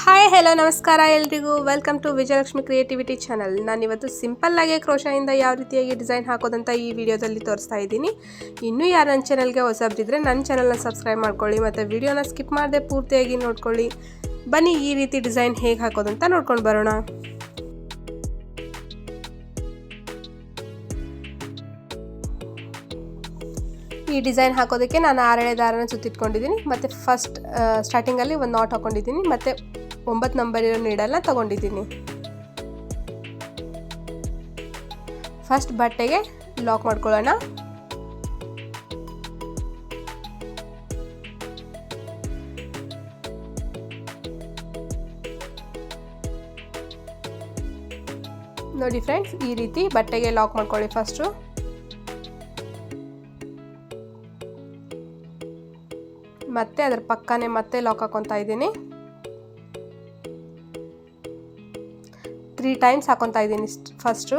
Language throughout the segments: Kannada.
ಹಾಯ್ ಹೆಲೋ ನಮಸ್ಕಾರ ಎಲ್ರಿಗೂ welcome to Vijayalakshmi creativity channel. ನಾನಿವತ್ತು ಸಿಂಪಲ್ಲಾಗಿ ಕ್ರೋಶಾಯಿಂದ ಯಾವ ರೀತಿಯಾಗಿ ಡಿಸೈನ್ ಹಾಕೋದಂತ ಈ ವಿಡಿಯೋದಲ್ಲಿ ತೋರಿಸ್ತಾ ಇದ್ದೀನಿ. ಇನ್ನೂ ಯಾರು ನನ್ನ ಚಾನಲ್ಗೆ ಹೊಸಬ್ರಿದ್ರೆ ನನ್ನ ಚಾನಲ್ನ ಸಬ್ಸ್ಕ್ರೈಬ್ ಮಾಡ್ಕೊಳ್ಳಿ ಮತ್ತು ವಿಡಿಯೋನ ಸ್ಕಿಪ್ ಮಾಡದೆ ಪೂರ್ತಿಯಾಗಿ ನೋಡ್ಕೊಳ್ಳಿ. ಬನ್ನಿ ಈ ರೀತಿ ಡಿಸೈನ್ ಹೇಗೆ ಹಾಕೋದಂತ ನೋಡ್ಕೊಂಡು ಬರೋಣ. ಈ ಡಿಸೈನ್ ಹಾಕೋದಕ್ಕೆ ನಾನು 6 ಎಳೆ ದಾರನ ಸುತ್ತಿಟ್ಕೊಂಡಿದ್ದೀನಿ ಮತ್ತು ಫಸ್ಟ್ ಸ್ಟಾರ್ಟಿಂಗಲ್ಲಿ ಒಂದು ನಾಟ್ ಹಾಕೊಂಡಿದ್ದೀನಿ ಮತ್ತು 9 ನಂಬರ್ ಇರೋ ನೀಡಲ್ನ ತಗೊಂಡಿದ್ದೀನಿ. ಫಸ್ಟ್ ಬಟ್ಟೆಗೆ ಲಾಕ್ ಮಾಡ್ಕೊಳ್ಳೋಣ. ನೋಡಿ ಫ್ರೆಂಡ್ಸ್, ಈ ರೀತಿ ಬಟ್ಟೆಗೆ ಲಾಕ್ ಮಾಡ್ಕೊಳ್ಳಿ. ಫಸ್ಟು ಮತ್ತೆ ಅದರ ಪಕ್ಕನೇ ಮತ್ತೆ ಲಾಕ್ ಹಾಕೊತಾ ಇದ್ದೀನಿ. 3 ಟೈಮ್ಸ್ ಹಾಕೊತಾ ಇದ್ದೀನಿ. First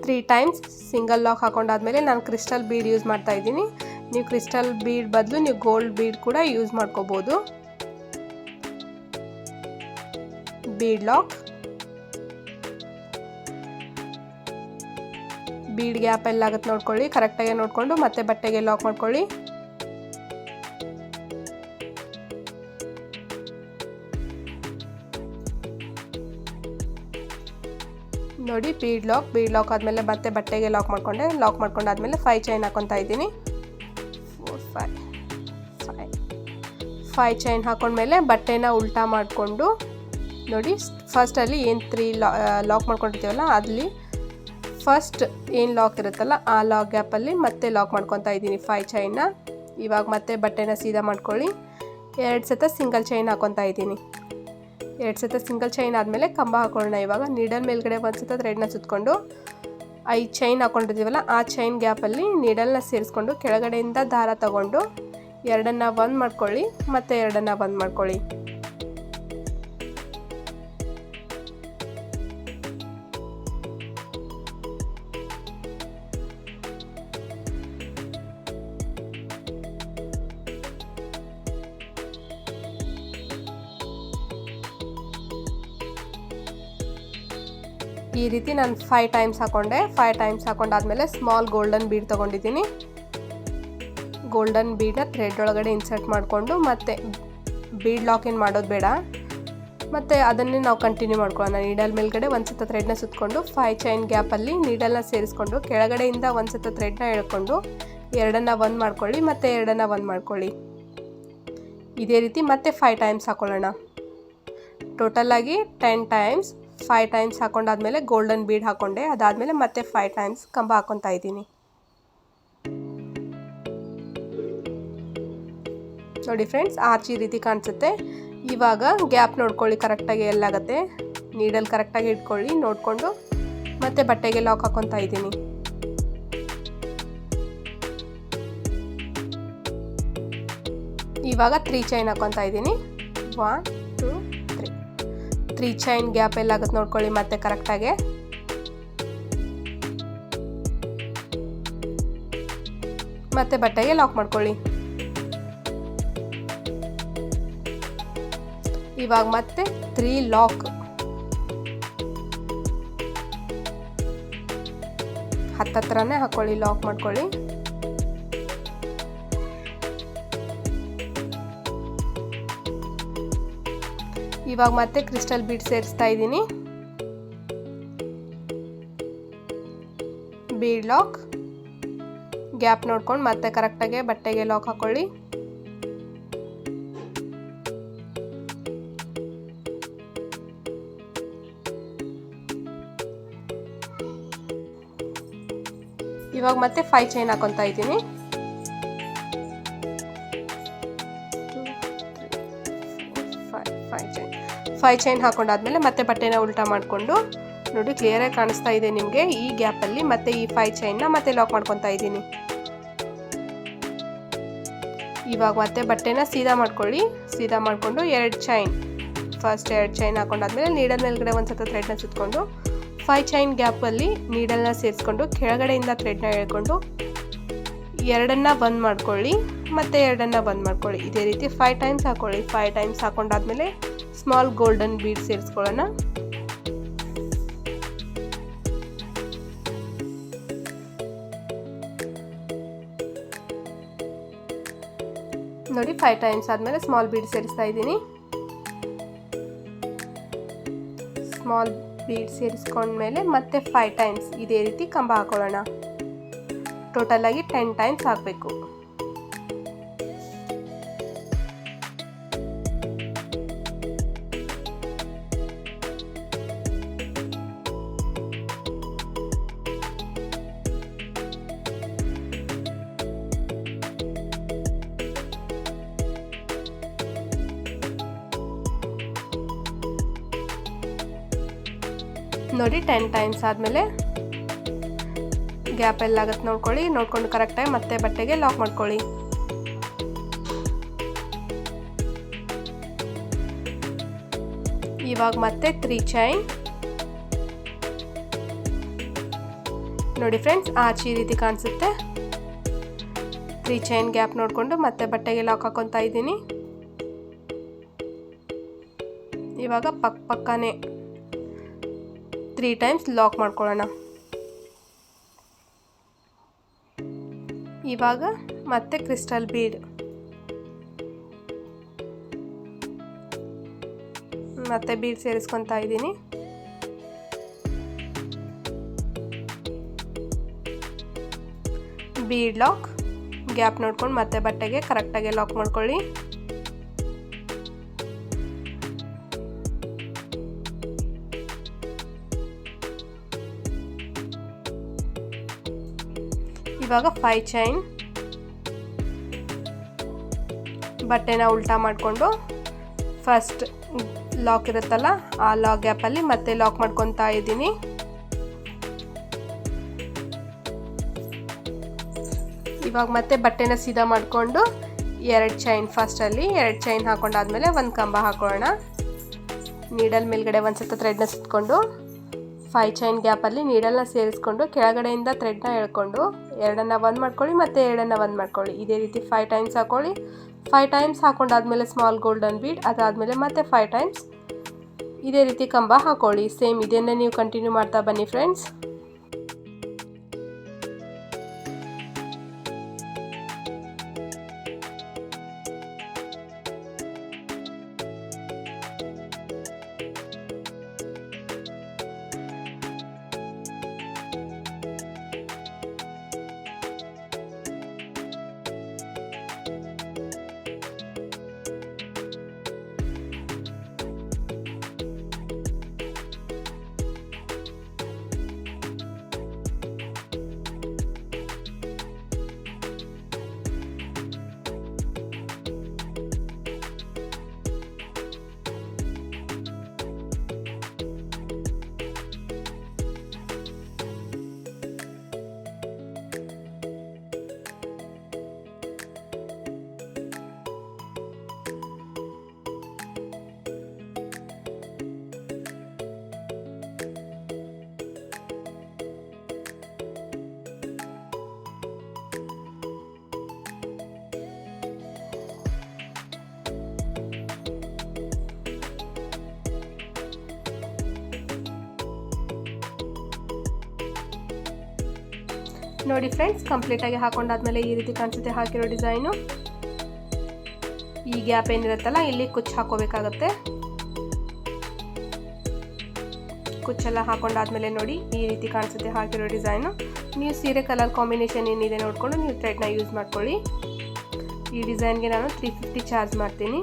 three times single lock ಹಾಕೊಂಡಾದ್ಮೇಲೆ ನಾನು ಕ್ರಿಸ್ಟಲ್ ಬೀಡ್ ಯೂಸ್ ಮಾಡ್ತಾ ಇದ್ದೀನಿ. ನೀವು ಕ್ರಿಸ್ಟಲ್ ಬೀಡ್ ಬದಲು ನೀವು ಗೋಲ್ಡ್ ಬೀಡ್ ಕೂಡ ಯೂಸ್ ಮಾಡ್ಕೋಬೋದು. ಬೀಡ್ ಲಾಕ್, ಬೀಡ್ ಗ್ಯಾಪ್ ಎಲ್ಲ ಆಗುತ್ತೆ ನೋಡ್ಕೊಳ್ಳಿ, ಕರೆಕ್ಟಾಗಿ ನೋಡಿಕೊಂಡು ಮತ್ತೆ ಬಟ್ಟೆಗೆ ಲಾಕ್ ಮಾಡ್ಕೊಳ್ಳಿ. ನೋಡಿ ಬೀಡ್ ಲಾಕ್ ಆದಮೇಲೆ ಮತ್ತೆ ಬಟ್ಟೆಗೆ ಲಾಕ್ ಮಾಡಿಕೊಂಡೆ. ಲಾಕ್ ಮಾಡ್ಕೊಂಡಾದ್ಮೇಲೆ 5 ಚೈನ್ ಹಾಕೊತಾ ಇದ್ದೀನಿ. 4 5 ಚೈನ್ ಹಾಕೊಂಡ್ಮೇಲೆ ಬಟ್ಟೆನ ಉಲ್ಟಾ ಮಾಡಿಕೊಂಡು ನೋಡಿ, ಫಸ್ಟಲ್ಲಿ ಏನು 3 ಲಾಕ್ ಮಾಡ್ಕೊಂಡಿರ್ತೀವಲ್ಲ ಅಲ್ಲಿ ಫಸ್ಟ್ ಏನು ಲಾಕ್ ಇರುತ್ತಲ್ಲ ಆ ಲಾಕ್ ಗ್ಯಾಪಲ್ಲಿ ಮತ್ತೆ ಲಾಕ್ ಮಾಡ್ಕೊತಾ ಇದ್ದೀನಿ 5 ಚೈನ್ನ. ಇವಾಗ ಮತ್ತೆ ಬಟ್ಟೆನ ಸೀದಾ ಮಾಡ್ಕೊಳ್ಳಿ. 2 ಸತ ಸಿಂಗಲ್ ಚೈನ್ ಹಾಕೊತಾ ಇದ್ದೀನಿ. 2 ಸತ ಸಿಂಗಲ್ ಚೈನ್ ಆದಮೇಲೆ ಕಂಬ ಹಾಕೊಳ್ಳೋಣ. ಇವಾಗ ನೀಡಲ್ ಮೇಲ್ಗಡೆ 1 ಸತ ಥ್ರೆಡ್ನ ಸುತ್ತಕೊಂಡು 5 ಚೈನ್ ಹಾಕೊಂಡಿರ್ತೀವಲ್ಲ ಆ ಚೈನ್ ಗ್ಯಾಪಲ್ಲಿ ನೀಡಲ್ನ ಸೇರಿಸ್ಕೊಂಡು ಕೆಳಗಡೆಯಿಂದ ದಾರ ತಗೊಂಡು 2ನ್ನ 1 ಮಾಡ್ಕೊಳ್ಳಿ ಮತ್ತು 2ನ್ನ 1 ಮಾಡ್ಕೊಳ್ಳಿ. ಈ ರೀತಿ ನಾನು 5 ಟೈಮ್ಸ್ ಹಾಕೊಂಡೆ. 5 ಟೈಮ್ಸ್ ಹಾಕೊಂಡಾದ್ಮೇಲೆ ಸ್ಮಾಲ್ ಗೋಲ್ಡನ್ ಬೀಡ್ ತೊಗೊಂಡಿದ್ದೀನಿ. ಗೋಲ್ಡನ್ ಬೀಡನ್ನ ಥ್ರೆಡ್ ಒಳಗಡೆ ಇನ್ಸರ್ಟ್ ಮಾಡಿಕೊಂಡು ಮತ್ತೆ ಬೀಡ್ ಲಾಕ್ ಏನು ಮಾಡೋದು ಬೇಡ, ಮತ್ತು ಅದನ್ನೇ ನಾವು ಕಂಟಿನ್ಯೂ ಮಾಡ್ಕೊಳ್ಳೋಣ. ನೀಡಲ್ ಮೇಲ್ಗಡೆ 1 ಸತ ಥ್ರೆಡ್ನ ಸುತ್ತಕೊಂಡು 5 ಚೈನ್ ಗ್ಯಾಪಲ್ಲಿ ನೀಡಲ್ನ ಸೇರಿಸ್ಕೊಂಡು ಕೆಳಗಡೆಯಿಂದ 1 ಸತ ಥ್ರೆಡ್ನ ಎಳ್ಕೊಂಡು 2ನ್ನ 1 ಮಾಡ್ಕೊಳ್ಳಿ ಮತ್ತು 2ನ್ನ 1 ಮಾಡ್ಕೊಳ್ಳಿ. ಇದೇ ರೀತಿ ಮತ್ತೆ 5 ಟೈಮ್ಸ್ ಹಾಕೊಳ್ಳೋಣ. ಟೋಟಲಾಗಿ 10 ಟೈಮ್ಸ್. 5 ಟೈಮ್ಸ್ ಹಾಕೊಂಡಾದ್ಮೇಲೆ ಗೋಲ್ಡನ್ ಬೀಡ್ ಹಾಕೊಂಡೆ. ಅದಾದಮೇಲೆ ಮತ್ತೆ 5 ಟೈಮ್ಸ್ ಕಂಬ ಹಾಕೊತಾ ಇದ್ದೀನಿ. ನೋಡಿ ಫ್ರೆಂಡ್ಸ್, ಆರ್ಚ್ ಈ ರೀತಿ ಕಾಣಿಸುತ್ತೆ. ಇವಾಗ ಗ್ಯಾಪ್ ನೋಡ್ಕೊಳ್ಳಿ, ಕರೆಕ್ಟಾಗಿ ಎಲ್ಲಾಗತ್ತೆ. ನೀಡಲ್ ಕರೆಕ್ಟಾಗಿ ಇಟ್ಕೊಳ್ಳಿ ನೋಡಿಕೊಂಡು ಮತ್ತೆ ಬಟ್ಟೆಗೆ ಲಾಕ್ ಹಾಕೊತಾ ಇದ್ದೀನಿ. ಇವಾಗ 3 ಚೈನ್ ಹಾಕೊತಾ ಇದ್ದೀನಿ. 1 2 3 ಚೈನ್ ಗ್ಯಾಪ್ ಎಲ್ಲ ಆಗುತ್ತೆ ನೋಡ್ಕೊಳ್ಳಿ ಮತ್ತೆ ಕರೆಕ್ಟಾಗಿ. ಮತ್ತೆ ಬಟ್ಟೆಗೆ ಲಾಕ್ ಮಾಡ್ಕೊಳ್ಳಿ. ಇವಾಗ ಮತ್ತೆ 3 ಲಾಕ್, ಹತ್ತತ್ರನೇ ಹಾಕೊಳ್ಳಿ, ಲಾಕ್ ಮಾಡ್ಕೊಳ್ಳಿ. ಇವಾಗ ಮತ್ತೆ ಕ್ರಿಸ್ಟಲ್ ಬೀಡ್ ಸೇರಿಸ್ತಾ ಇದ್ದೀನಿ. ಬೀಡ್ ಲಾಕ್, ಗ್ಯಾಪ್ ನೋಡ್ಕೊಂಡು ಮತ್ತೆ ಕರೆಕ್ಟಾಗಿ ಬಟ್ಟೆಗೆ ಲಾಕ್ ಹಾಕೊಳ್ಳಿ. ಇವಾಗ ಮತ್ತೆ 5 ಚೈನ್ ಹಾಕೊತಾ ಇದ್ದೀನಿ. 5 ಚೈನ್ ಹಾಕೊಂಡಾದ್ಮೇಲೆ ಮತ್ತೆ ಬಟ್ಟೆನ ಉಲ್ಟಾ ಮಾಡಿಕೊಂಡು ನೋಡಿ, ಕ್ಲಿಯರಾಗಿ ಕಾಣಿಸ್ತಾ ಇದೆ ನಿಮಗೆ. ಈ ಗ್ಯಾಪಲ್ಲಿ ಮತ್ತೆ ಈ 5 ಚೈನ್ನ ಮತ್ತೆ ಲಾಕ್ ಮಾಡ್ಕೊತಾ ಇದ್ದೀನಿ. ಇವಾಗ ಮತ್ತೆ ಬಟ್ಟೆನ ಸೀದಾ ಮಾಡ್ಕೊಳ್ಳಿ. ಸೀದಾ ಮಾಡಿಕೊಂಡು 2 ಚೈನ್, ಫಸ್ಟ್ 2 ಚೈನ್ ಹಾಕೊಂಡಾದ್ಮೇಲೆ ನೀಡಲ್ ಮೇಲ್ಗಡೆ 1 ಸತ ಥ್ರೆಡ್ನ ಸುತ್ತಕೊಂಡು 5 ಚೈನ್ ಗ್ಯಾಪಲ್ಲಿ ನೀಡಲ್ನ ಸೇರಿಸ್ಕೊಂಡು ಕೆಳಗಡೆಯಿಂದ ಥ್ರೆಡ್ನ ಎಳ್ಕೊಂಡು ಎರಡನ್ನ ಬಂದ್ ಮಾಡ್ಕೊಳ್ಳಿ, ಮತ್ತು ಎರಡನ್ನ ಬಂದ್ ಮಾಡ್ಕೊಳ್ಳಿ. ಇದೇ ರೀತಿ 5 ಟೈಮ್ಸ್ ಹಾಕೊಳ್ಳಿ. 5 ಟೈಮ್ಸ್ ಹಾಕೊಂಡಾದ್ಮೇಲೆ ಸ್ಮಾಲ್ ಗೋಲ್ಡನ್ ಬೀಡ್ ಸೇರಿಸ್ಕೊಳ್ಳೋಣ. ನೋಡಿ 5 ಟೈಮ್ಸ್ ಆದಮೇಲೆ ಸ್ಮಾಲ್ ಬೀಡ್ ಸೇರಿಸ್ತಾ ಇದ್ದೀನಿ. ಸ್ಮಾಲ್ ಬೀಡ್ ಸೇರಿಸ್ಕೊಂಡ್ಮೇಲೆ ಮತ್ತೆ 5 ಟೈಮ್ಸ್ ಇದೇ ರೀತಿ ಕಂಬ ಹಾಕೊಳ್ಳೋಣ. ಟೋಟಲ್ ಆಗಿ 10 ಟೈಮ್ಸ್ ಹಾಕಬೇಕು. ನೋಡಿ 10 ಟೈಮ್ಸ್ ಆದಮೇಲೆ ಗ್ಯಾಪ್ ಎಲ್ಲ ಆಗುತ್ತೆ ನೋಡ್ಕೊಳ್ಳಿ. ನೋಡ್ಕೊಂಡು ಕರೆಕ್ಟಾಗಿ ಮತ್ತೆ ಬಟ್ಟೆಗೆ ಲಾಕ್ ಮಾಡ್ಕೊಳ್ಳಿ. ಇವಾಗ ಮತ್ತೆ 3 ಚೈನ್. ನೋಡಿ ಫ್ರೆಂಡ್ಸ್, ಆಚೆ ಈ ರೀತಿ ಕಾಣಿಸುತ್ತೆ. 3 ಚೈನ್ ಗ್ಯಾಪ್ ನೋಡಿಕೊಂಡು ಮತ್ತೆ ಬಟ್ಟೆಗೆ ಲಾಕ್ ಹಾಕೊತಾ ಇದ್ದೀನಿ. ಇವಾಗ ಪಕ್ಕನೇ 3 ಟೈಮ್ಸ್ ಲಾಕ್ ಮಾಡ್ಕೊಳ್ಳೋಣ. ಇವಾಗ ಮತ್ತೆ ಕ್ರಿಸ್ಟಲ್ ಬೀಡ್, ಮತ್ತೆ ಬೀಡ್ ಸೇರಿಸ್ಕೊತಾ ಇದ್ದೀನಿ. ಬೀಡ್ ಲಾಕ್, ಗ್ಯಾಪ್ ನೋಡ್ಕೊಂಡು ಮತ್ತೆ ಬಟ್ಟೆಗೆ ಕರೆಕ್ಟಾಗಿ ಲಾಕ್ ಮಾಡ್ಕೊಳ್ಳಿ. ಇವಾಗ 5 ಚೈನ್, ಬಟ್ಟೆನ ಉಲ್ಟಾ ಮಾಡಿಕೊಂಡು ಫಸ್ಟ್ ಲಾಕ್ ಇರುತ್ತಲ್ಲ ಆ ಲಾಕ್ ಗ್ಯಾಪಲ್ಲಿ ಮತ್ತೆ ಲಾಕ್ ಮಾಡ್ಕೊತಾ ಇದ್ದೀನಿ. ಇವಾಗ ಮತ್ತೆ ಬಟ್ಟೆನ ಸೀದಾ ಮಾಡಿಕೊಂಡು 2 ಚೈನ್, ಫಸ್ಟಲ್ಲಿ 2 ಚೈನ್ ಹಾಕೊಂಡಾದ್ಮೇಲೆ ಒಂದು ಕಂಬ ಹಾಕೊಳ್ಳೋಣ. ನೀಡಲ್ ಮೇಲ್ಗಡೆ ಒಂದು ಸತ ಥ್ರೆಡ್ನ ಸುತ್ಕೊಂಡು 5 ಚೈನ್ ಗ್ಯಾಪಲ್ಲಿ ನೀಡಲ್ನ ಸೇರಿಸ್ಕೊಂಡು ಕೆಳಗಡೆಯಿಂದ ಥ್ರೆಡ್ನ ಎಳ್ಕೊಂಡು ಎರಡನ್ನ ಬಂದ್ ಮಾಡ್ಕೊಳ್ಳಿ, ಮತ್ತೆ ಎರಡನ್ನ ಬಂದ್ ಮಾಡ್ಕೊಳ್ಳಿ. ಇದೇ ರೀತಿ 5 ಟೈಮ್ಸ್ ಹಾಕೊಳ್ಳಿ. 5 ಟೈಮ್ಸ್ ಹಾಕೊಂಡಾದ್ಮೇಲೆ ಸ್ಮಾಲ್ ಗೋಲ್ಡನ್ ಬೀಡ್, ಅದಾದಮೇಲೆ ಮತ್ತೆ 5 ಟೈಮ್ಸ್ ಇದೇ ರೀತಿ ಕಂಬ ಹಾಕೊಳ್ಳಿ. ಸೇಮ್ ಇದನ್ನೇ ನೀವು ಕಂಟಿನ್ಯೂ ಮಾಡ್ತಾ ಬನ್ನಿ ಫ್ರೆಂಡ್ಸ್. ನೋಡಿ ಫ್ರೆಂಡ್ಸ್, ಕಂಪ್ಲೀಟಾಗಿ ಹಾಕೊಂಡಾದ್ಮೇಲೆ ಈ ರೀತಿ ಕಾಣಿಸುತ್ತೆ ಹಾಕಿರೋ ಡಿಸೈನು. ಈ ಗ್ಯಾಪ್ ಏನಿರುತ್ತಲ್ಲ ಇಲ್ಲಿ ಕುಚ್ಚು ಹಾಕೋಬೇಕಾಗತ್ತೆ. ಕುಚ್ಚೆಲ್ಲ ಹಾಕೊಂಡಾದ್ಮೇಲೆ ನೋಡಿ ಈ ರೀತಿ ಕಾಣಿಸುತ್ತೆ ಹಾಕಿರೋ ಡಿಸೈನು. ನೀವು ಸೀರೆ ಕಲರ್ ಕಾಂಬಿನೇಷನ್ ಏನಿದೆ ನೋಡಿಕೊಂಡು ನೀವು ಥ್ರೆಡ್ನ ಯೂಸ್ ಮಾಡ್ಕೊಳ್ಳಿ. ಈ ಡಿಸೈನ್ಗೆ ನಾನು 350 ಚಾರ್ಜ್ ಮಾಡ್ತೀನಿ.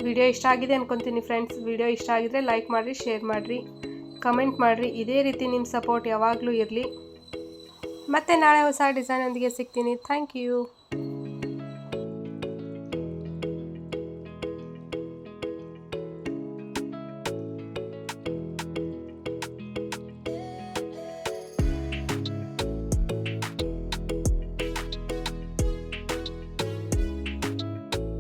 ವಿಡಿಯೋ ಇಷ್ಟ ಆಗಿದೆ ಅನ್ಕೊತೀನಿ ಫ್ರೆಂಡ್ಸ್. ವಿಡಿಯೋ ಇಷ್ಟ ಆಗಿದ್ರೆ ಲೈಕ್ ಮಾಡಿರಿ, ಶೇರ್ ಮಾಡಿರಿ, ಕಮೆಂಟ್ ಮಾಡಿರಿ. ಇದೇ ರೀತಿ ನಿಮ್ಮ ಸಪೋರ್ಟ್ ಯಾವಾಗಲೂ ಇರಲಿ. ಮತ್ತೆ ನಾಳೆ ಹೊಸ ಡಿಸೈನೊಂದಿಗೆ ಸಿಗ್ತೀನಿ. Thank you.